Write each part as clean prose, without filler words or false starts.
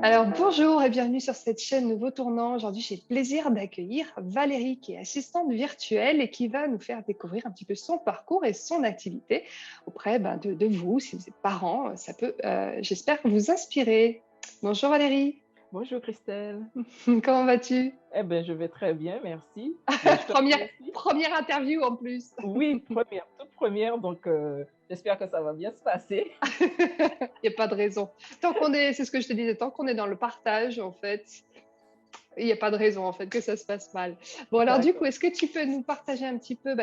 Alors bonjour et bienvenue sur cette chaîne Nouveau Tournant. Aujourd'hui, j'ai le plaisir d'accueillir Valérie qui est assistante virtuelle et qui va nous faire découvrir un petit peu son parcours et son activité auprès de vous. Si vous êtes parents, ça peut, j'espère, vous inspirer. Bonjour Valérie, Bonjour Christelle. comment vas-tu? Eh bien, je vais très bien, merci. Et je te première, remercie. première interview en plus. Oui, première, toute première, donc j'espère que ça va bien se passer. Il n'y a pas de raison. Tant qu'on est, c'est ce que je te disais, tant qu'on est dans le partage, en fait, il n'y a pas de raison en fait que ça se passe mal. Bon alors du coup, D'accord. est-ce que tu peux nous partager un petit peu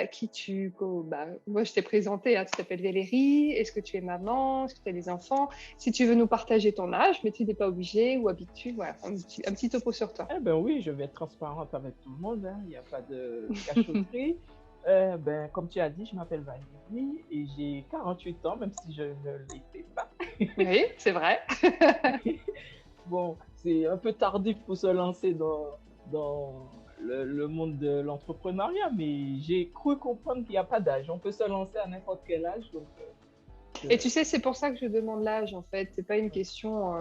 moi je t'ai présenté, hein, tu t'appelles Valérie, est-ce que tu es maman, est-ce que tu as des enfants? Si tu veux nous partager ton âge, mais tu n'es pas obligé ou habitué, voilà, un petit topo sur toi. Eh bien oui, je vais être transparente avec tout le monde, hein, il n'y a pas de cachotterie. Ben, comme tu as dit, je m'appelle Valérie et j'ai 48 ans, même si je ne l'étais pas. Oui, c'est vrai. Bon, c'est un peu tardif pour se lancer dans le monde de l'entrepreneuriat, mais j'ai cru comprendre qu'il n'y a pas d'âge. On peut se lancer à n'importe quel âge, donc Et je- tu sais, c'est pour ça que je demande l'âge en fait. C'est pas une question,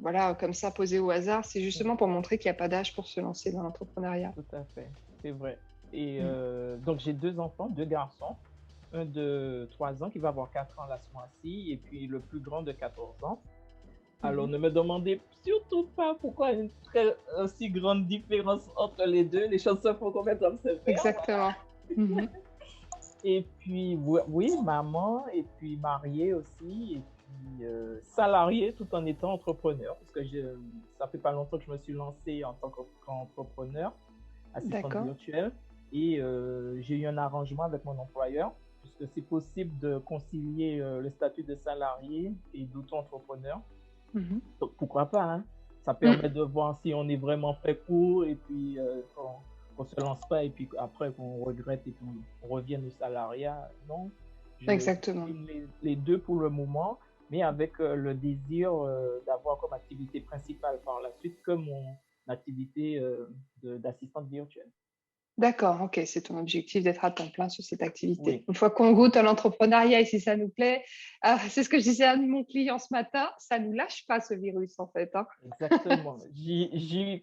voilà, comme ça posée au hasard. C'est justement pour montrer qu'il n'y a pas d'âge pour se lancer dans l'entrepreneuriat. Tout à fait, c'est vrai. Et Mm. donc j'ai 2 enfants, 2 garçons, un de 3 ans qui va avoir 4 ans là ce mois-ci et puis le plus grand de 14 ans. Alors Mhm. ne me demandez surtout pas pourquoi une très aussi grande différence entre les 2. Les choses se font complètement se faire, voilà. Exactement. Mhm. Et puis oui, maman et puis mariée aussi et puis salariée tout en étant entrepreneur parce que ça fait pas longtemps que je me suis lancée en tant qu'entrepreneur assistante D'accord. virtuelle. Et j'ai eu un arrangement avec mon employeur, puisque c'est possible de concilier le statut de salarié et d'auto-entrepreneur. Mhm. Donc pourquoi pas, hein? Ça permet Mm. de voir si on est vraiment fait pour et puis qu'on se lance pas et puis après qu'on regrette et qu'on revienne au salariat. Non, je Exactement. combine les deux pour le moment, mais avec le désir d'avoir comme activité principale par la suite que mon activité d'assistante virtuelle. D'accord, OK, c'est ton objectif d'être à temps plein sur cette activité. Oui, Une fois qu'on goûte à l'entrepreneuriat et si ça nous plaît, c'est ce que je disais à mon client ce matin, ça nous lâche pas ce virus en fait, hein. exactement. Je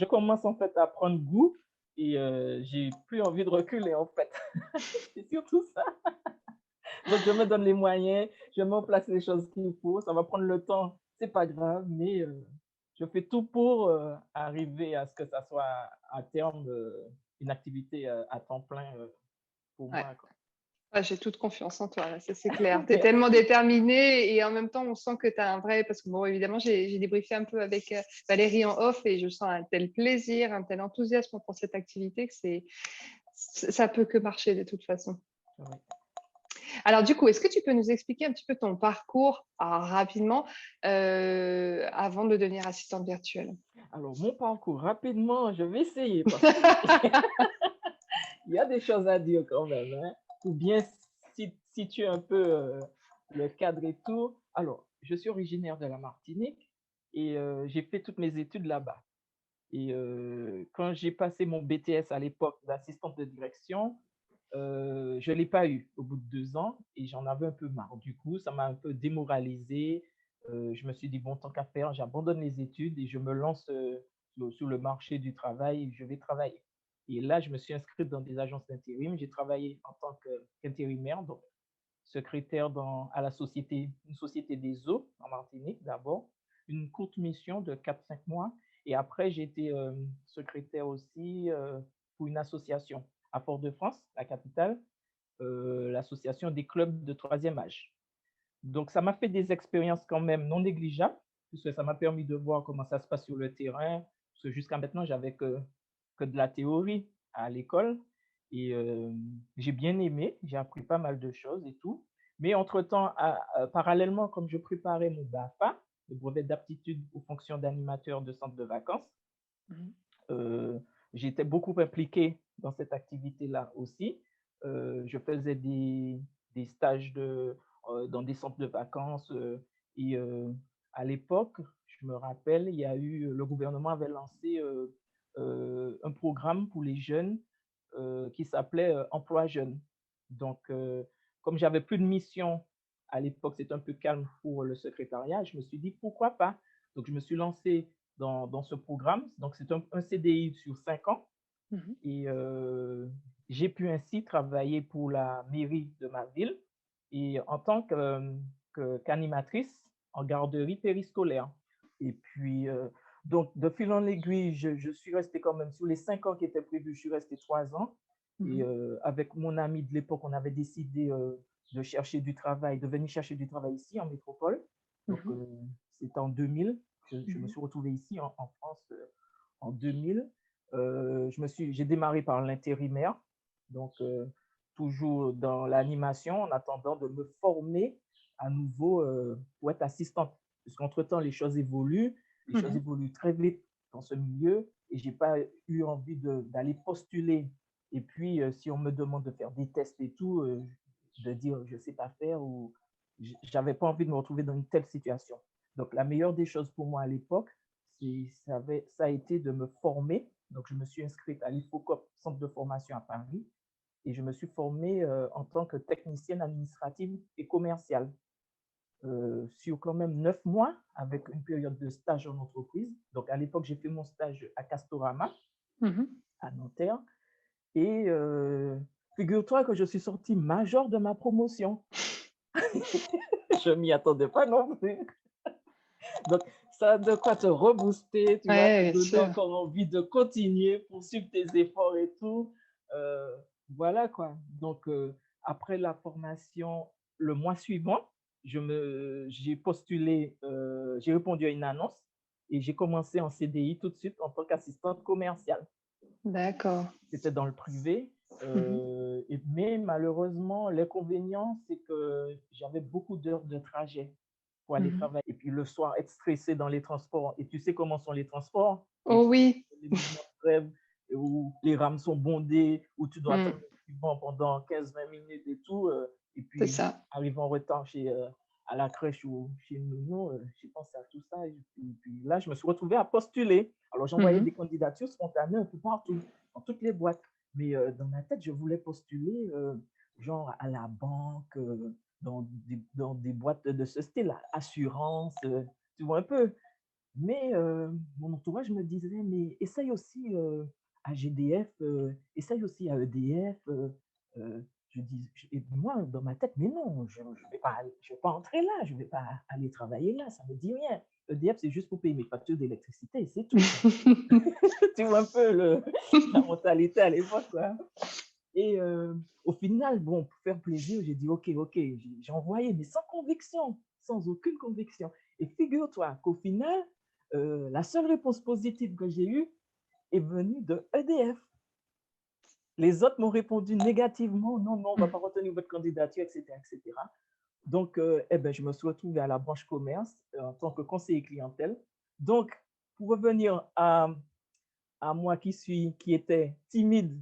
commence en fait à prendre goût et j'ai plus envie de reculer en fait. C'est surtout ça. Donc je me donne les moyens, je mets en place les choses qu'il faut. Ça va prendre le temps, c'est pas grave, mais je fais tout pour arriver à ce que ça soit à terme une activité à temps plein pour Ouais. moi, quoi. Ah, j'ai toute confiance en toi, là, ça c'est clair. Tu es tellement Merci. déterminée et en même temps, on sent que tu as un vrai parce que bon, évidemment, j'ai débriefé un peu avec, Valérie en off et je sens un tel plaisir, un tel enthousiasme pour cette activité que ça peut que marcher de toute façon. Oui. Alors du coup, est-ce que tu peux nous expliquer un petit peu ton parcours, rapidement, avant de devenir assistante virtuelle? Alors, mon parcours, rapidement, je vais essayer parce que il y a des choses à dire quand même, hein, pour bien situer un peu le cadre et tout. Alors, je suis originaire de la Martinique et j'ai fait toutes mes études là-bas. Et quand j'ai passé mon BTS à l'époque d'assistante de direction, je ne l'ai pas eu au bout de 2 ans et j'en avais un peu marre. Du coup, ça m'a un peu démoralisé. Je me suis dit, bon, tant qu'à faire, j'abandonne les études et je me lance sur le marché du travail et je vais travailler. Et là, je me suis inscrite dans des agences d'intérim. J'ai travaillé en tant qu'intérimaire, donc secrétaire à une société des eaux en Martinique d'abord, une courte mission de 4 5 mois. Et après, j'ai été secrétaire aussi pour une association à Fort-de-France, la capitale, l'association des clubs de troisième âge. Donc, ça m'a fait des expériences quand même non négligeables, puisque ça m'a permis de voir comment ça se passe sur le terrain. Parce que jusqu'à maintenant, j'avais que de la théorie à l'école. Et j'ai bien aimé, j'ai appris pas mal de choses et tout. Mais entre-temps, parallèlement, comme je préparais mon BAFA, le brevet d'aptitude aux fonctions d'animateur de centre de vacances, Mmh. euh, j'étais beaucoup impliqué dans cette activité-là aussi. Je faisais des stages dans des centres de vacances et à l'époque, je me rappelle, le gouvernement avait lancé un programme pour les jeunes qui s'appelait Emploi Jeune. Donc, comme j'avais plus de mission à l'époque, c'était un peu calme pour le secrétariat, je me suis dit pourquoi pas Donc, je me suis lancé dans ce programme. Donc, c'est un CDI sur 5 ans. Mhm. Et j'ai pu ainsi travailler pour la mairie de ma ville et en tant qu'animatrice en garderie périscolaire. Et puis, donc, de fil en aiguille, je suis restée quand même sur les 5 ans qui étaient prévus, je suis restée 3 ans. Et Mhm. avec mon ami de l'époque, on avait décidé de chercher du travail, de venir chercher du travail ici en métropole. Donc, Mhm. c'était en 2000. Je me Mhm. suis retrouvé ici en France en 2000. J'ai démarré par l'intérimaire, donc toujours dans l'animation, en attendant de me former à nouveau pour être assistante. Puisqu'entre-temps, les choses Mhm. évoluent très vite dans ce milieu et j'ai pas eu envie d'aller postuler. Et puis, si on me demande de faire des tests et tout, de dire je sais pas faire ou j'avais pas envie de me retrouver dans une telle situation. Donc, la meilleure des choses pour moi à l'époque, ça a été de me former. Donc, je me suis inscrite à l'IFOCOP, Centre de formation à Paris, et je me suis formée en tant que technicienne administrative et commerciale sur quand même 9 mois avec une période de stage en entreprise. Donc, à l'époque, j'ai fait mon stage à Castorama, Mhm. à Nanterre, et figure-toi que je suis sortie major de ma promotion. Je m'y attendais pas non plus. Donc, ça a de quoi te rebooster, tu vois, te Ouais, bien donner sûr. encore envie de continuer, poursuivre tes efforts et tout. Voilà quoi. Donc, après la formation, le mois suivant, j'ai postulé, j'ai répondu à une annonce et j'ai commencé en CDI tout de suite en tant qu'assistante commerciale. D'accord. C'était dans le privé. Mhm. Mais malheureusement, l'inconvénient, c'est que j'avais beaucoup d'heures de trajet pour aller Mhm. travailler. Et puis le soir, être stressé dans les transports. Et tu sais comment sont les transports? Et Oh oui. les mouvements de grève où les rames sont bondées, où tu dois attendre Mm. le suivant pendant 15-20 minutes et tout. Et C'est puis, ça. arriver en retard à la crèche ou chez nous, j'ai pensé à tout ça. Et puis là, je me suis retrouvé à postuler. Alors, j'envoyais des Mhm. candidatures spontanées un peu partout, dans toutes les boîtes. Mais dans ma tête, je voulais postuler genre à la banque, dans des boîtes de ce style, assurance, tu vois un peu. Mais mon entourage me disait, mais essaye aussi à GDF, essaye aussi à EDF. Et moi, dans ma tête, mais non, je ne je vais pas entrer là, je ne vais pas aller travailler là, ça ne me dit rien. EDF, c'est juste pour payer mes factures d'électricité, c'est tout. Tu vois un peu la mentalité à l'époque, quoi. Et au final, bon, pour faire plaisir, j'ai dit, OK, j'ai envoyé, mais sans conviction, sans aucune conviction. Et figure-toi qu'au final, la seule réponse positive que j'ai eue est venue de EDF. Les autres m'ont répondu négativement, non, non, on ne va pas retenir votre candidature, etc., etc. Donc, eh ben, je me suis retrouvé à la branche commerce en tant que conseiller clientèle. Donc, pour revenir à moi qui était timide,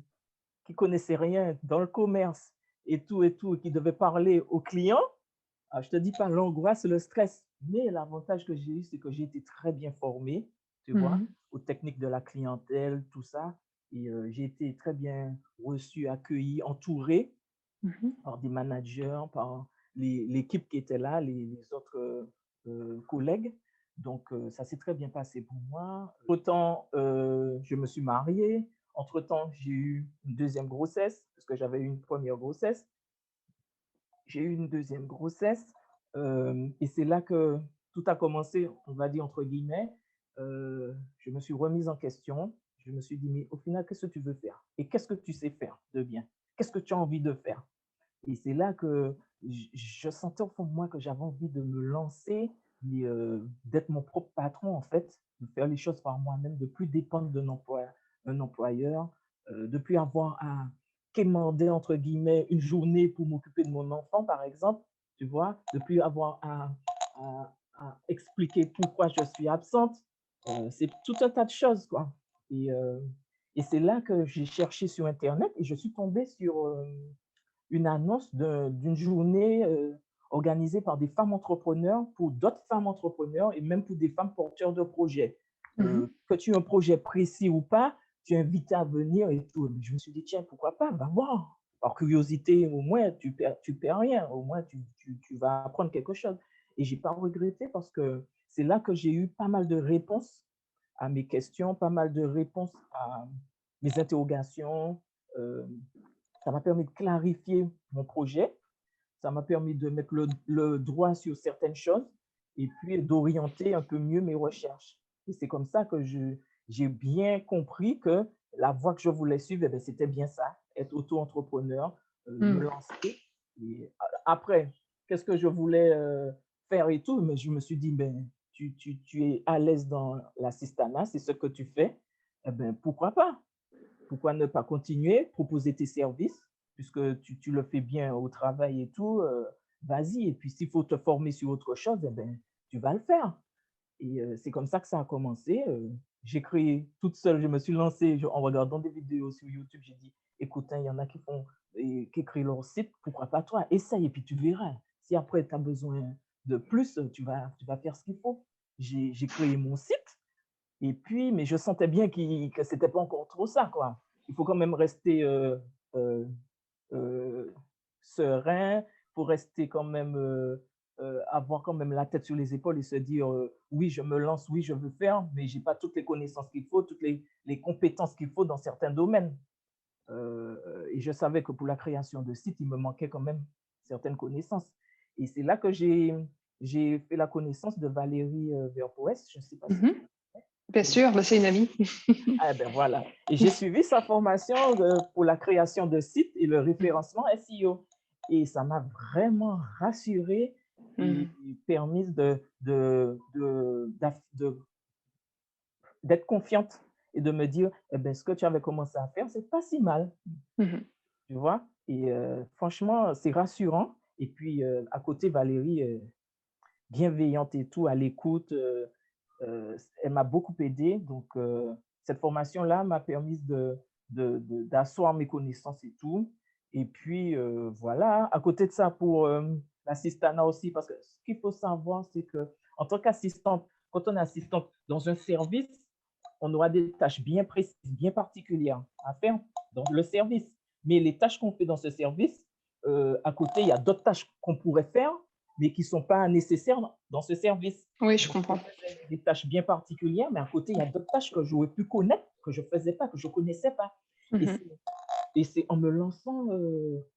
qui connaissait rien dans le commerce et tout, et qui devait parler aux clients, je te dis pas l'angoisse, le stress, mais l'avantage que j'ai eu, c'est que j'ai été très bien formé, tu vois, Mhm. aux techniques de la clientèle, tout ça. Et j'ai été très bien reçu, accueilli, entouré Mhm. par des managers, par l'équipe qui était là, les autres collègues. Donc, ça s'est très bien passé pour moi. Autant, je me suis marié. Entre-temps, j'ai eu une deuxième grossesse, parce que j'avais eu une première grossesse. J'ai eu une deuxième grossesse. Et c'est là que tout a commencé, on va dire entre guillemets. Je me suis remise en question. Je me suis dit, mais au final, qu'est-ce que tu veux faire? Et qu'est-ce que tu sais faire de bien? Qu'est-ce que tu as envie de faire? Et c'est là que je sentais au fond de moi que j'avais envie de me lancer, mais d'être mon propre patron, en fait, de faire les choses par moi-même, de plus dépendre d'un employeur, de plus avoir à quémander, entre guillemets, une journée pour m'occuper de mon enfant, par exemple, tu vois, de plus avoir à expliquer pourquoi je suis absente. C'est tout un tas de choses, quoi. Et, euh, et c'est là que j'ai cherché sur Internet et je suis tombée sur une annonce d'une journée organisée par des femmes entrepreneurs pour d'autres femmes entrepreneurs et même pour des femmes porteurs de projets. Mhm. Que tu aies un projet précis ou pas, tu es invité à venir et tout. Je me suis dit, tiens, pourquoi pas? Va voir. Par curiosité, au moins, tu perds rien. Au moins, tu vas apprendre quelque chose. Et j'ai pas regretté parce que c'est là que j'ai eu pas mal de réponses à mes questions, pas mal de réponses à mes interrogations. Euh, Ça m'a permis de clarifier mon projet, ça m'a permis de mettre le doigt sur certaines choses et puis d'orienter un peu mieux mes recherches. Et c'est comme ça que j'ai bien compris que la voie que je voulais suivre, eh bien, c'était bien ça, être auto-entrepreneur, me Mm. lancer. Et après, qu'est-ce que je voulais faire et tout, mais je me suis dit, ben, tu es à l'aise dans l'assistanat, c'est ce que tu fais, eh ben, pourquoi pas? Pourquoi ne pas continuer, proposer tes services, puisque tu le fais bien au travail et tout, vas-y. Et puis, s'il faut te former sur autre chose, eh ben, tu vas le faire. Et c'est comme ça que ça a commencé. J'ai créé toute seule, je me suis lancée en regardant des vidéos sur YouTube. J'ai dit, écoute, hein, il y en a qui font, qui créent leur site, pourquoi pas toi? Essaye et puis tu verras. Si après tu as besoin de plus, tu vas faire ce qu'il faut. J'ai créé mon site et puis, mais je sentais bien que c'était pas encore trop ça, quoi. Il faut quand même rester heu, heu, serein, faut rester quand même, avoir quand même la tête sur les épaules et se dire, «Oui, je me lance, oui, je veux faire, mais j'ai pas toutes les connaissances qu'il faut, toutes les compétences qu'il faut dans certains domaines». Et je savais que pour la création de sites, il me manquait quand même certaines connaissances. Et c'est là que j'ai fait la connaissance de Valérie, Verpoes. Je ne sais pas si tu Mhm. Bien connais? sûr, bah, c'est une amie. Ah ben voilà. Et j'ai suivi sa formation pour la création de sites et le référencement SEO. Et ça m'a vraiment rassuré et Mhm. permis d'être confiante et de me dire, eh ben, ce que tu avais commencé à faire, c'est pas si mal, Mhm. tu vois. Et franchement, c'est rassurant. Et puis, à côté, Valérie, bienveillante et tout, à l'écoute, elle m'a beaucoup aidé. Donc, cette formation-là m'a permis d'asseoir mes connaissances et tout. Et puis, voilà. À côté de ça, pour l'assistanat aussi, parce que ce qu'il faut savoir, c'est que en tant qu'assistante, quand on est assistante dans un service, on aura des tâches bien précises, bien particulières à faire dans le service. Mais les tâches qu'on fait dans ce service, à côté, il y a d'autres tâches qu'on pourrait faire, mais qui ne sont pas nécessaires dans ce service. Oui, je Donc, je comprends. faisais des tâches bien particulières, mais à côté, il y a d'autres tâches que j'aurais pu connaître, que je ne faisais pas, que je ne connaissais pas. Et Mhm. c'est en me lançant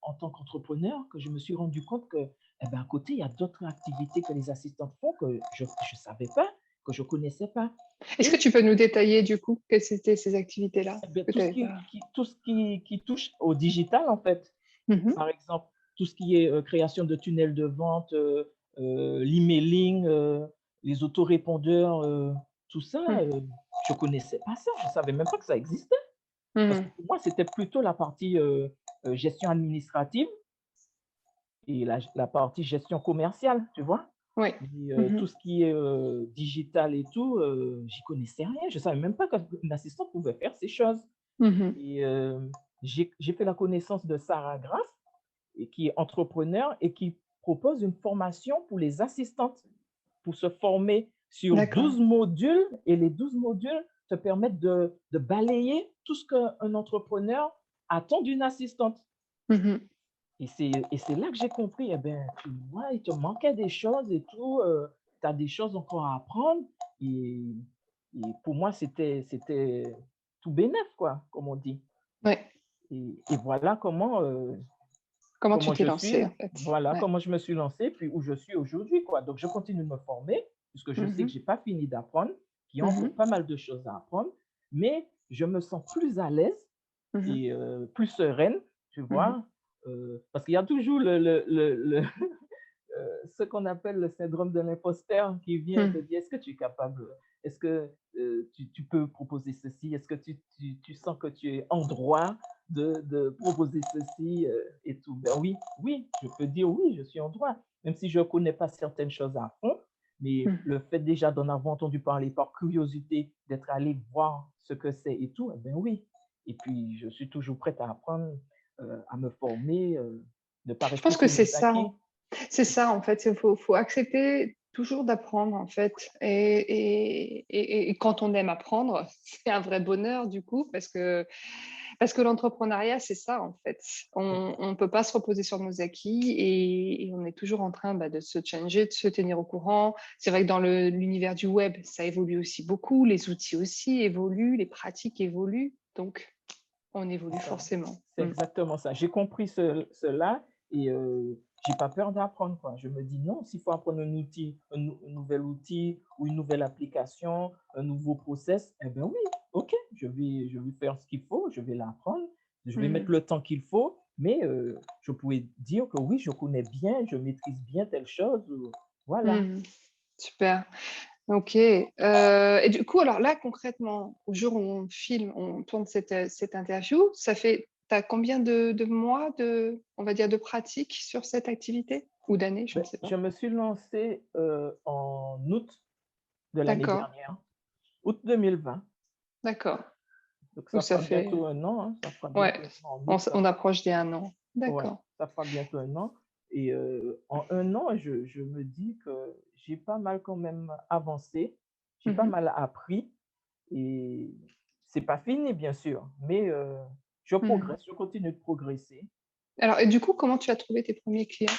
en tant qu'entrepreneur que je me suis rendu compte que, eh ben, à côté, il y a d'autres activités que les assistantes font que je ne savais pas, que je ne connaissais pas. Est-ce que Et tu peux nous détailler du coup quelles étaient ces activités-là eh ben, que tu avais pas? tout ce qui touche au digital, en fait, Mhm. par exemple, tout ce qui est création de tunnels de vente, l'emailing, les autorépondeurs, tout ça, Mhm. je ne connaissais pas ça. Je ne savais même pas que ça existait. Parce que Mhm. pour moi, c'était plutôt la partie gestion administrative et la partie gestion commerciale, tu vois. Oui. Mais tout Mhm. ce qui est digital et tout, j'y connaissais rien. Je ne savais même pas qu'une assistante pouvait faire ces choses. Mhm. Et j'ai fait la connaissance de Sarah Graff, et qui est entrepreneur et qui propose une formation pour les assistantes pour se former sur D'accord. 12 modules et les 12 modules te permettent de balayer tout ce qu'un entrepreneur attend d'une assistante. Mhm. Et c'est là que j'ai compris, eh ben, tu vois, il te manquait des choses et tout, tu as des choses encore à apprendre. Et, et pour moi, c'était tout bénef, quoi, comme on dit. Ouais. Et voilà Comment tu comment t'es je lancée suis, en fait? voilà Ouais. comment je me suis lancé, puis où je suis aujourd'hui, quoi. Donc, je continue de me former, puisque je sais que Mhm. je n'ai pas fini d'apprendre, qu'il y a encore Mhm. pas mal de choses à apprendre, mais je me sens plus à l'aise Mhm. et plus sereine, tu Mhm. vois, parce qu'il y a toujours ce qu'on appelle le syndrome de l'imposteur qui vient te Mhm. dire, est-ce que tu es capable, est-ce que tu peux proposer ceci, est-ce que tu sens que tu es en droit de proposer ceci et tout. Ben oui, oui, je peux dire oui, je suis en droit, même si je ne connais pas certaines choses à fond, mais Mhm. le fait déjà d'en avoir entendu parler par curiosité, d'être allé voir ce que c'est et tout, eh ben oui. Et puis, je suis toujours prête à apprendre, à me former, ne pas Je rester pense que sur c'est mes ça. acquis. C'est ça, en fait. Il faut accepter toujours d'apprendre, en fait. Et quand on aime apprendre, c'est un vrai bonheur, du coup, parce que Parce que l'entrepreneuriat, c'est ça en fait. On ne peut pas se reposer sur nos acquis et on est toujours en train de se changer, de se tenir au courant. C'est vrai que dans l'univers du web, ça évolue aussi beaucoup, les outils aussi évoluent, les pratiques évoluent, donc on évolue Ça, forcément. c'est exactement ça. J'ai compris cela et j'ai pas peur d'apprendre, quoi. Je me dis non, s'il faut apprendre un outil, un nouvel outil ou une nouvelle application, un nouveau process, eh ben oui, ok, je vais faire ce qu'il faut, je vais l'apprendre, je vais mettre Mhm. le temps qu'il faut, mais je pouvais dire que oui, je connais bien, je maîtrise bien telle chose, voilà. Mhm. Super. OK, et du coup, alors là, concrètement, au jour où on filme, on tourne cette interview, ça fait tu as combien de mois on va dire, de pratique sur cette activité? Ou d'années, je ne Ben, sais pas? je me suis lancé en août de l'année D'accord, dernière, août 2020. d'accord. Donc, Donc ça ça fera fait bientôt un an, hein, ça fera ouais, bientôt un an. En août, ça on fera, approche des 1 an. ouais, D'accord. ça fera bientôt un an. Et en un an, je me dis que j'ai pas mal quand même avancé, j'ai pas Mmh. mal appris et c'est pas fini, bien sûr, mais je Mmh. progresse, je continue de progresser. Alors et du coup, comment tu as trouvé tes premiers clients?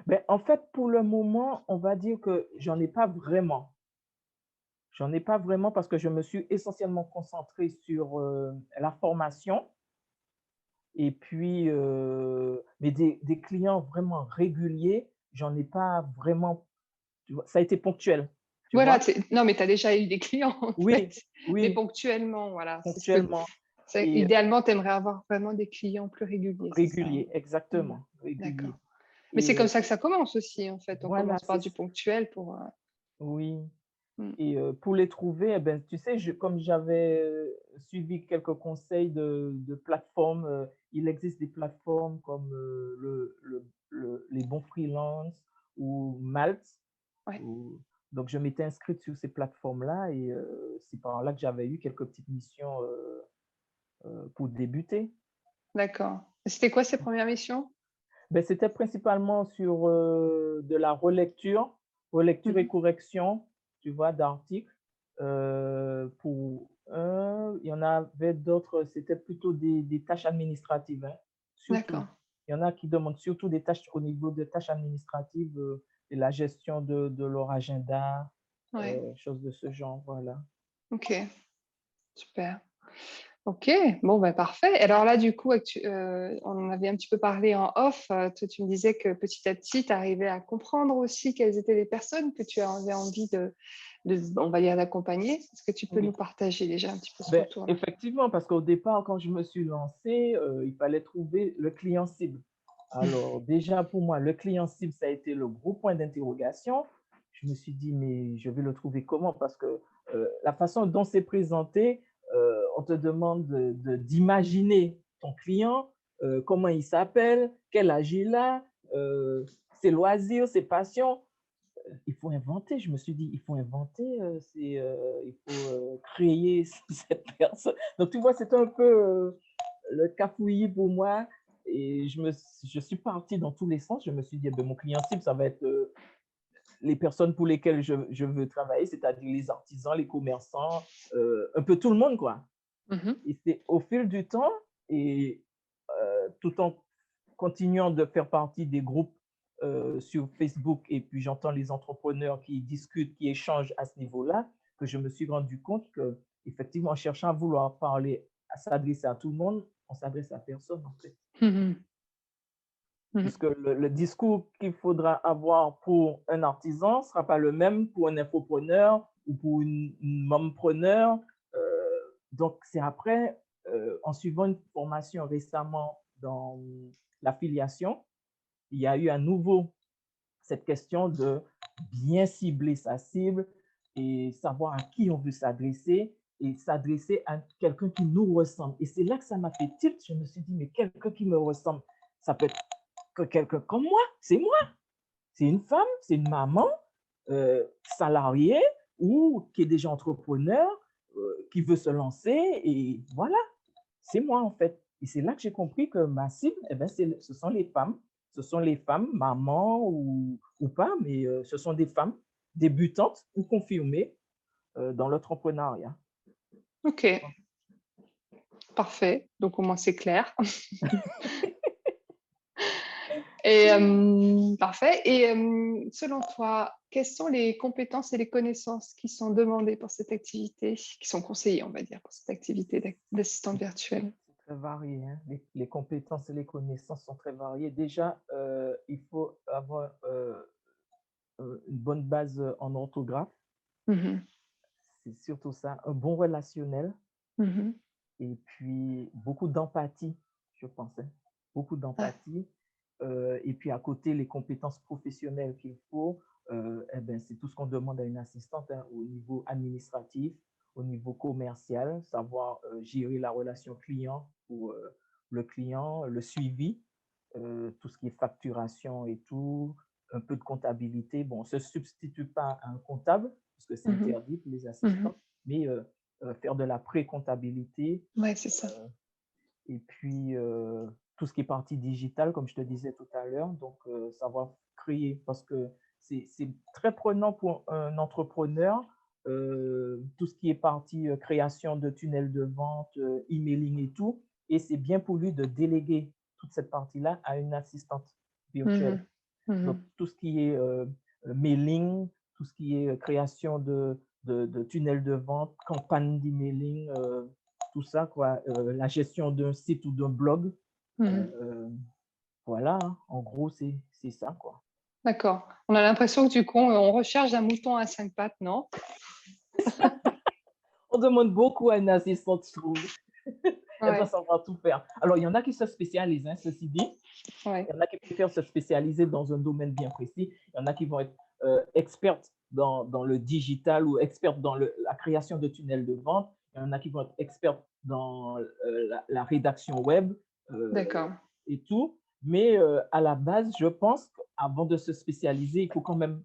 Ben, en fait, pour le moment, on va dire que j'en ai pas vraiment. J'en ai pas vraiment parce que je me suis essentiellement concentré sur la formation. Et puis, mais des clients vraiment réguliers, j'en ai pas vraiment, tu vois? Ça a été ponctuel, tu Voilà, vois? tu non, mais tu as déjà eu des clients, en Oui, fait, mais oui, ponctuellement, voilà. ponctuellement C'est et idéalement, tu aimerais avoir vraiment des clients plus réguliers, c'est ça, hein? régulier, Mmh. exactement, régulier D'accord. Mais c'est et comme ça que ça commence aussi, en fait. On voilà, commence par c'est du ç ponctuel pour, oui mmh. et pour les trouver, eh ben, tu sais, comme j'avais, suivi quelques conseils de plateformes, il existe des plateformes comme, les bons freelance ou Malt. Ouais, Ou donc je m'étais inscrite sur ces plateformes-là et c'est par là que j'avais eu quelques petites missions, pour débuter. d'accord. C'était quoi ces premières missions? Ben c'était principalement sur, de la relecture et Mmh. correction, tu vois, d'articles, il y en avait d'autres, c'était plutôt des tâches administratives, hein, surtout. D'accord. Il y en a qui demandent surtout des tâches au niveau de tâches administratives, et la gestion de leur agenda, Ouais, choses de ce genre, voilà. OK, super. OK, bon, bah, parfait. Alors là, du coup, on en avait un petit peu parlé en off, toi, tu me disais que petit à petit, tu arrivais à comprendre aussi quelles étaient les personnes que tu avais envie on va dire, d'accompagner. Est-ce que tu peux nous Oui. partager déjà un petit peu ce Ben, retour-là? effectivement, parce qu'au départ, quand je me suis lancé, il fallait trouver le client cible. Alors, déjà pour moi, le client cible, ça a été le gros point d'interrogation. Je me suis dit, mais je vais le trouver comment? Parce que la façon dont c'est présenté, on te demande d'imaginer ton client, comment il s'appelle, quel âge il a, euh, ses loisirs, ses passions. Il faut inventer, je me suis dit, il faut inventer, il faut créer cette personne. Donc, tu vois, c'est un peu le cafouillis pour moi. Et je suis partie dans tous les sens. Je me suis dit, eh ben, mon client cible, ça va être les personnes pour lesquelles je veux travailler, c'est-à-dire les artisans, les commerçants, un peu tout le monde, quoi. Mmh. Et c'est au fil du temps, et tout en continuant de faire partie des groupes sur Facebook, et puis j'entends les entrepreneurs qui discutent, qui échangent à ce niveau-là, que je me suis rendu compte que, effectivement, en cherchant à vouloir parler, à s'adresser à tout le monde, on s'adresse à personne, en fait. Mmh. Mmh. Puisque le discours qu'il faudra avoir pour un artisan ne sera pas le même pour un infopreneur ou pour une mompreneur. Donc, c'est après, en suivant une formation récemment dans l'affiliation, il y a eu à nouveau cette question de bien cibler sa cible et savoir à qui on veut s'adresser et s'adresser à quelqu'un qui nous ressemble. Et c'est là que ça m'a fait tilt. Je me suis dit, mais quelqu'un qui me ressemble, ça peut être que quelqu'un comme moi. C'est moi. C'est une femme, c'est une maman, salariée ou qui est déjà entrepreneur, qui veut se lancer. Et voilà, c'est moi en fait. Et c'est là que j'ai compris que ma cible, eh ben, ce sont les femmes. Ce sont les femmes, maman ou pas, mais ce sont des femmes débutantes ou confirmées dans l'entrepreneuriat. OK. parfait. Donc, au moins, c'est clair. Et parfait. Et selon toi, quelles sont les compétences et les connaissances qui sont demandées pour cette activité, qui sont conseillées, on va dire, pour cette activité d'assistante virtuelle? C'est très varié, hein. Les compétences et les connaissances sont très variées. Déjà, il faut avoir une bonne base en orthographe. Mhm, C'est surtout ça. Un bon relationnel mhm. et puis beaucoup d'empathie, je pense, hein. Beaucoup Ah, d'empathie. Et puis à côté, les compétences professionnelles qu'il faut, eh ben, c'est tout ce qu'on demande à une assistante, hein, au niveau administratif, au niveau commercial, savoir gérer la relation client pour le client, le suivi, tout ce qui est facturation et tout, un peu de comptabilité. Bon, on ne se substitue pas à un comptable, parce que c'est mhm, interdit pour les mhm. assistants, mais faire de la pré-comptabilité, Ouais, c'est ça. et puis, tout ce qui est partie digitale, comme je te disais tout à l'heure, donc savoir créer, parce que c'est très prenant pour un entrepreneur, tout ce qui est partie création de tunnels de vente, emailing et tout, et c'est bien pour lui de déléguer toute cette partie-là à une assistante virtuelle. Mhm, Donc, mhm. tout ce qui est mailing, tout ce qui est création de tunnels de vente, campagne d'emailing, tout ça, quoi, la gestion d'un site ou d'un blog. Mhm. euh, voilà, hein. En gros, c'est ça, quoi. D'accord. On a l'impression que du coup, on recherche un mouton à 5 pattes, non? On demande beaucoup à une assistante, je trouve. Elle doit Ouais, savoir tout faire. Alors, il y en a qui se spécialisent, hein, ceci dit. ouais. Il y en a qui préfèrent se spécialiser dans un domaine bien précis. Il y en a qui vont être expertes dans le digital ou expertes dans la création de tunnels de vente. Il y en a qui vont être expertes dans la rédaction web D'accord. et tout. Mais à la base, je pense qu'avant de se spécialiser, il faut quand même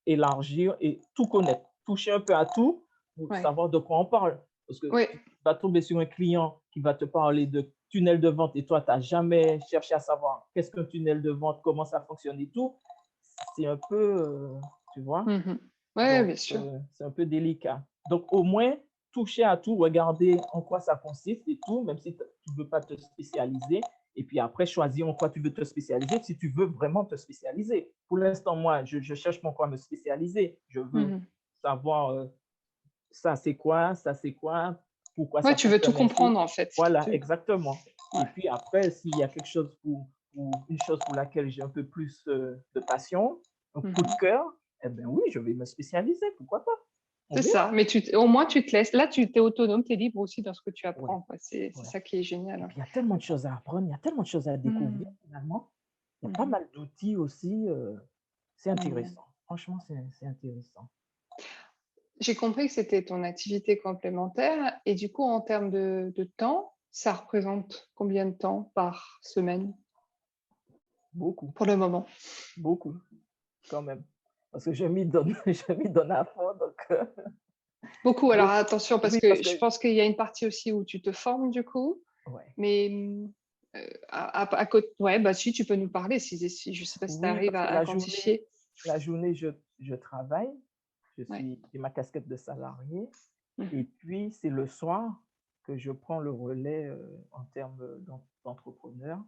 élargir et tout connaître, toucher un peu à tout pour Ouais. savoir de quoi on parle. Parce que Oui, tu vas tomber sur un client qui va te parler de tunnel de vente et toi, tu n'as jamais cherché à savoir qu'est-ce qu'un tunnel de vente, comment ça fonctionne et tout. C'est un peu, tu vois, mhm. Ouais, donc bien sûr. c'est un peu délicat. Donc au moins, toucher à tout, regarder en quoi ça consiste et tout, même si tu ne veux pas te spécialiser. Et puis après, choisir en quoi tu veux te spécialiser si tu veux vraiment te spécialiser. Pour l'instant, moi, je cherche mon quoi me spécialiser. Je veux Mhm. savoir ça c'est quoi, pourquoi Ouais, ça tu veux tout fonctionne ainsi. comprendre en fait. Voilà, exactement. Et Ouais. puis après, s'il y a quelque chose une chose pour laquelle j'ai un peu plus de passion, un coup de Mhm. cœur, eh bien oui, je vais me spécialiser, pourquoi pas? On C'est verra. ça. Mais au moins, tu te laisses. Là, tu es autonome, tu es libre aussi dans ce que tu Ouais, apprends, quoi. C'est ouais. ça qui est génial, Et hein. puis il y a tellement de choses à apprendre, il y a tellement de choses à découvrir Mhm. finalement. Il y a pas Mhm. mal d'outils aussi. C'est Mhm. intéressant. Franchement, c'est intéressant. J'ai compris que c'était ton activité complémentaire. Et du coup, en termes de temps, ça représente combien de temps par semaine Beaucoup, pour le moment? beaucoup, quand même. Parce que je m'y donne, je m'y donne à fond. Donc, Beaucoup. Alors beaucoup. attention, parce Oui, parce que que, je pense qu'il y a une partie aussi où tu te formes du coup. ouais. Mais à côté, ouais, bah si tu peux nous parler, si je sais pas si tu Oui, arrives parce que à quantifier. la journée, je travaille. Ouais. J'ai ma casquette de salarié. Et Mhm. puis, c'est le soir que je prends le relais en termes d'entrepreneur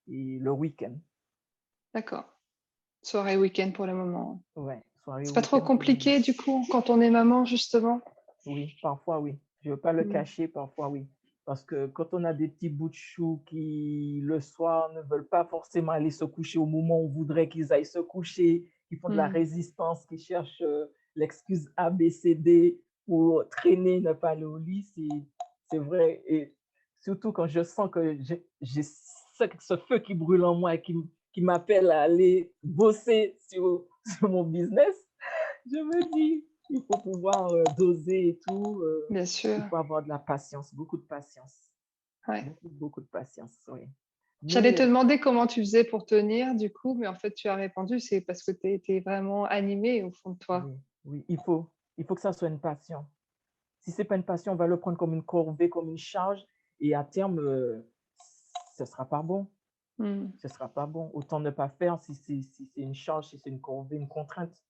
et le week-end. D'accord. Soirée week-end pour le moment. Ouais, soirée C'est pas trop week-end pour le moment. compliqué du coup quand on est maman justement. Oui, parfois oui. Je ne veux pas le Mm. cacher, parfois oui. Parce que quand on a des petits bouts de chou qui, le soir, ne veulent pas forcément aller se coucher au moment où on voudrait qu'ils aillent se coucher, qui font de la Mm. résistance, qui cherchent l'excuse A, B, C, D pour traîner, ne pas aller au lit, c'est vrai. Et surtout quand je sens que j'ai ce feu qui brûle en moi et qui m'appelle à aller bosser sur mon business, je me dis, il faut pouvoir doser et tout. Bien Il sûr. faut avoir de la patience, beaucoup de patience. Ouais. Beaucoup, beaucoup de patience, oui. J'allais Mais te demander comment tu faisais pour tenir du coup, mais en fait tu as répondu, c'est parce que tu étais vraiment animée au fond de toi. oui, oui, il faut que ça soit une passion. Si c'est pas une passion, on va le prendre comme une corvée, comme une charge, et à terme, ce sera pas bon. Mm. Ce sera pas bon. Autant ne pas faire si c'est une charge, si c'est une corvée, une contrainte.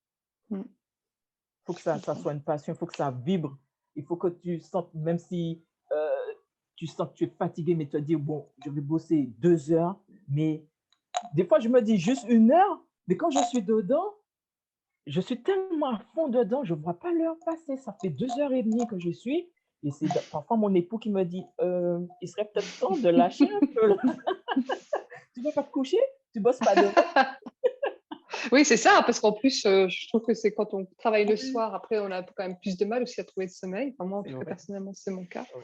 Mm. Il faut que Je ça comprends. soit une passion, il faut que ça vibre. Il faut que tu sentes, même si euh, tu sens que tu es fatigué, mais te dire, bon, je vais bosser 2 heures, mais des fois, je me dis juste 1 heure, mais quand je suis dedans, je suis tellement à fond dedans, je ne vois pas l'heure passer. Ça fait 2 heures et demie que je suis. Et c'est parfois mon époux qui me dit, il serait peut-être temps de lâcher un peu. Tu ne vas pas te coucher? Tu ne bosses pas demain? Oui, c'est ça, parce qu'en plus, je trouve que c'est quand on travaille le Oui, soir, après, on a quand même plus de mal aussi à trouver le sommeil. Enfin, moi, en c'est tout cas, vrai. personnellement, c'est mon cas. Oui.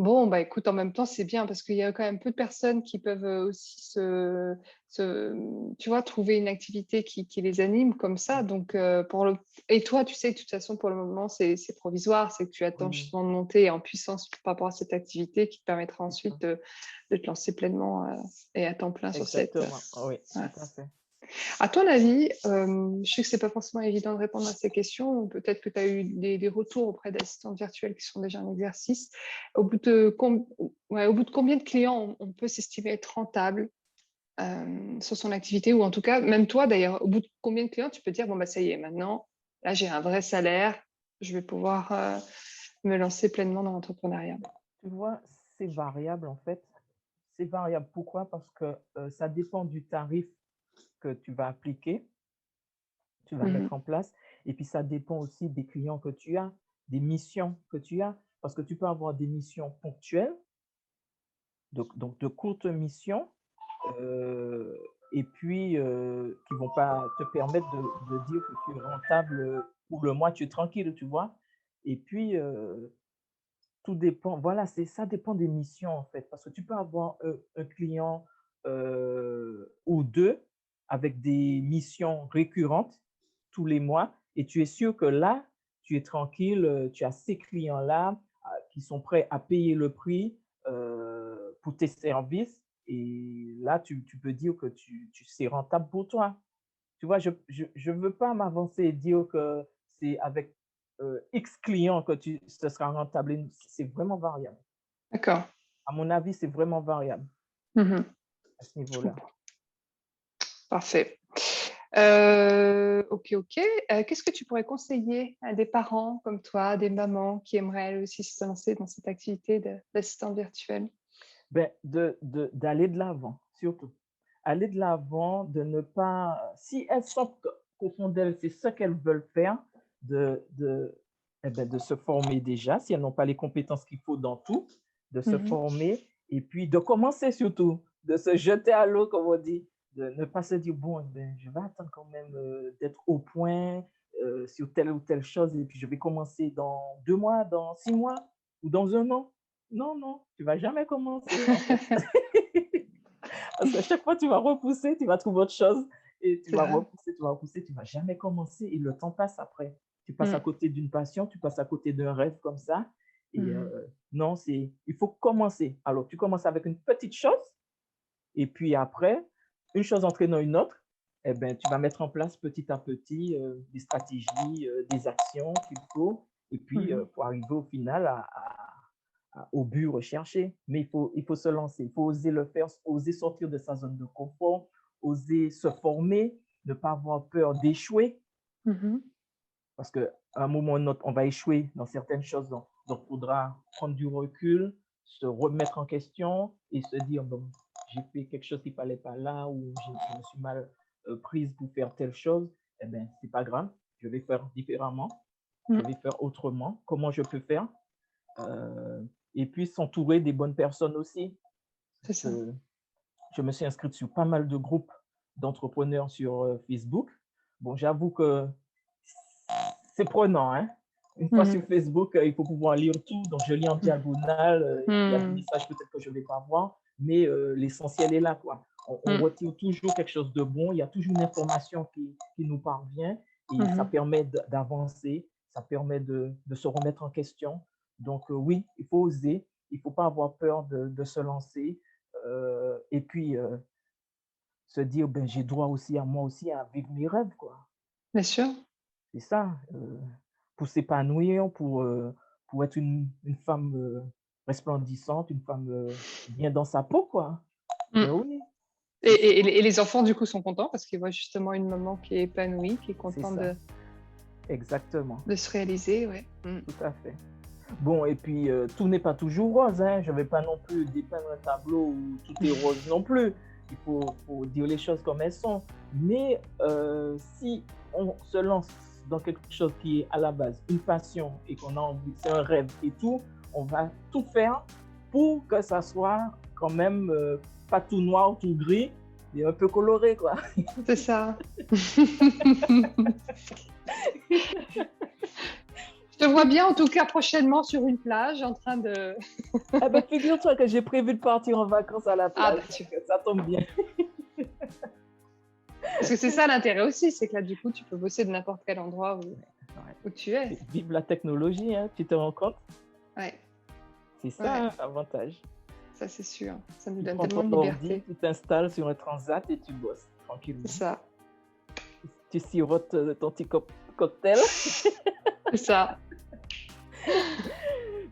Bon, bah écoute, en même temps, c'est bien parce qu'il y a quand même peu de personnes qui peuvent aussi tu vois, trouver une activité qui les anime comme ça. Donc, et toi, tu sais, de toute façon, pour le moment, c'est provisoire, c'est que tu attends Oui, justement de monter en puissance par rapport à cette activité qui te permettra c'est ça. ensuite de te lancer pleinement et à temps plein sur cette. Exactement. Oui, Ouais. tout à fait. À ton avis, je sais que c'est pas forcément évident de répondre à ces questions. Peut-être que tu as eu des retours auprès d'assistantes virtuelles qui sont déjà un exercice. Au bout de combien de clients on peut s'estimer être rentable sur son activité ou en tout cas, même toi d'ailleurs, au bout de combien de clients tu peux dire, bon, bah ça y est, maintenant, là j'ai un vrai salaire, je vais pouvoir me lancer pleinement dans l'entrepreneuriat. Tu vois, c'est variable en fait. C'est variable. Pourquoi? Parce que ça dépend du tarif que tu vas appliquer, tu vas Mhm. mettre en place. Et puis, ça dépend aussi des clients que tu as, des missions que tu as. Parce que tu peux avoir des missions ponctuelles, donc de courtes missions, euh, et puis qui ne vont pas te permettre de dire que tu es rentable pour le mois, tu es tranquille, tu vois. Et puis, tout dépend, voilà, ça dépend des missions en fait, parce que tu peux avoir un client ou deux avec des missions récurrentes tous les mois et tu es sûr que là, tu es tranquille, tu as ces clients-là qui sont prêts à payer le prix pour tes services et là, tu peux dire que c'est rentable pour toi. Tu vois, je veux pas m'avancer et dire que c'est avec X clients que ce sera rentable. C'est vraiment variable. D'accord. À mon avis, c'est vraiment variable Mhm. à ce Je niveau-là. comprends. Parfait. Ok, ok. Qu'est-ce que tu pourrais conseiller à des parents comme toi, des mamans qui aimeraient elles aussi se lancer dans cette activité d'assistant virtuel? Ben, d'aller de l'avant, surtout. Aller de l'avant, de ne pas, si elles sentent qu'au fond d'elles, c'est ce qu'elles veulent faire, de, de, eh ben, de se former déjà, si elles n'ont pas les compétences qu'il faut dans tout, de se Mhm. former et puis de commencer surtout, de se jeter à l'eau, comme on dit, de ne pas se dire, bon, ben, je vais attendre quand même d'être au point sur telle ou telle chose et puis je vais commencer dans 2 mois, dans 6 mois ou dans un an. Non, non, tu vas jamais commencer en fait. Parce qu'à chaque fois, tu vas repousser, tu vas trouver autre chose et tu C'est vas vrai. repousser, tu vas repousser, tu vas jamais commencer et le temps passe après. Tu passes à Mm. côté d'une passion, tu passes à côté d'un rêve comme ça. Et Mhm. non, il faut commencer. Alors, tu commences avec une petite chose et puis après, une chose entraînant une autre, eh ben, tu vas mettre en place petit à petit des stratégies, des actions qu'il faut et puis Mhm. pour arriver au final au but recherché. Mais il faut se lancer, il faut oser le faire, oser sortir de sa zone de confort, oser se former, ne pas avoir peur d'échouer, Mhm. parce qu'à un moment ou un autre, on va échouer dans certaines choses. Donc, il faudra prendre du recul, se remettre en question et se dire, bon, j'ai fait quelque chose qui ne fallait pas là ou je me suis mal prise pour faire telle chose. Eh bien, ce n'est pas grave, je vais faire différemment, je Mm. vais faire autrement. Comment je peux faire euh, et puis s'entourer des bonnes personnes aussi. C'est ça. Je me suis inscrite sur pas mal de groupes d'entrepreneurs sur Facebook. Bon, j'avoue que c'est prenant, hein. Une fois sur Mhm. Facebook, il faut pouvoir lire tout. Donc, je lis en diagonale. Il y a des Mm. messages peut-être que je ne vais pas voir, mais l'essentiel est là, quoi. On Mm. retire toujours quelque chose de bon. Il y a toujours une information qui nous parvient et ça Mhm. permet d'avancer, ça permet de se remettre en question. Donc, oui, il faut oser. Il ne faut pas avoir peur de se lancer. Et puis, se dire, ben, j'ai droit aussi à moi aussi à vivre mes rêves, quoi. Bien sûr. C'est ça, pour s'épanouir, pour être une femme resplendissante, une femme bien dans sa peau, quoi. Ben Mm. oui, Et, c'est ça, et les enfants, du coup, sont contents parce qu'ils voient justement une maman qui est épanouie, qui est c'est contente ça, exactement, de se réaliser. Ouais. Mm. tout à fait. Bon, et puis tout n'est pas toujours rose, hein. Je ne vais pas non plus dépeindre un tableau où tout est rose non plus. Il faut dire les choses comme elles sont. Mais si on se lance dans quelque chose qui est à la base une passion et qu'on a envie, c'est un rêve et tout, on va tout faire pour que ça soit quand même pas tout noir, tout gris, mais un peu coloré, quoi. C'est ça. Je te vois bien, en tout cas, prochainement sur une plage, en train de... Eh ben, figure-toi que j'ai prévu de partir en vacances à la plage. Ça tombe bien. Parce que c'est ça l'intérêt aussi, c'est que là, du coup, tu peux bosser de n'importe quel endroit où tu es. Vive la technologie, hein, tu te rends compte? Ouais. C'est ça l'avantage. Ça, c'est sûr. Ça nous donne tellement de liberté. Tu t'installes sur un transat et tu bosses tranquillement. C'est ça. Tu sirotes ton petit cocktail. C'est ça.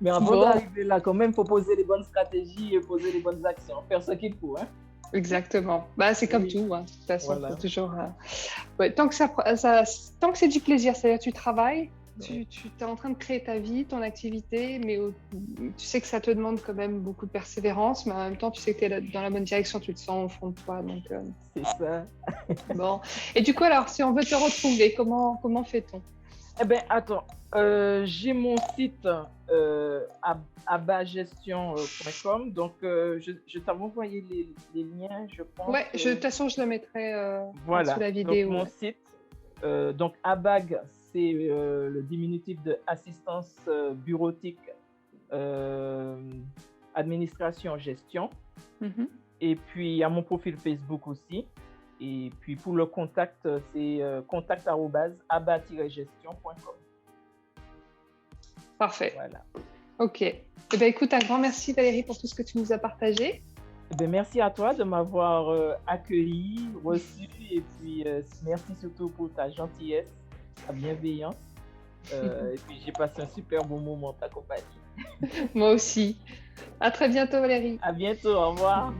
Mais avant d'arriver là, quand même, il faut poser les bonnes stratégies et poser les bonnes actions. Faire ce qu'il faut. Hein. Exactement. Bah, c'est comme tout. Hein. De toute façon, faut toujours... tant que c'est du plaisir, c'est-à-dire tu travailles, tu es en train de créer ta vie, ton activité, mais tu sais que ça te demande quand même beaucoup de persévérance, mais en même temps, tu sais que tu es dans la bonne direction, tu le sens au fond de toi. Donc, c'est ça. Bon. Et du coup, alors, si on veut te retrouver, comment fait-on? Eh bien, attends, j'ai mon site abagestion.com, donc je t'avais envoyé les liens, je pense. Ouais, de toute façon, je le mettrai sous la vidéo. Donc, mon site, donc ABAG, c'est le diminutif de assistance bureautique, administration, gestion. Mm-hmm. Et puis, il y a mon profil Facebook aussi. Et puis, pour le contact, c'est contact@aba-gestion.com. Parfait. Voilà. OK. Eh bien, écoute, un grand merci Valérie pour tout ce que tu nous as partagé. Eh bien, merci à toi de m'avoir accueilli, reçu. Et puis, merci surtout pour ta gentillesse, ta bienveillance. Et puis, j'ai passé un super bon moment en ta compagnie. Moi aussi. À très bientôt Valérie. À bientôt. Au revoir.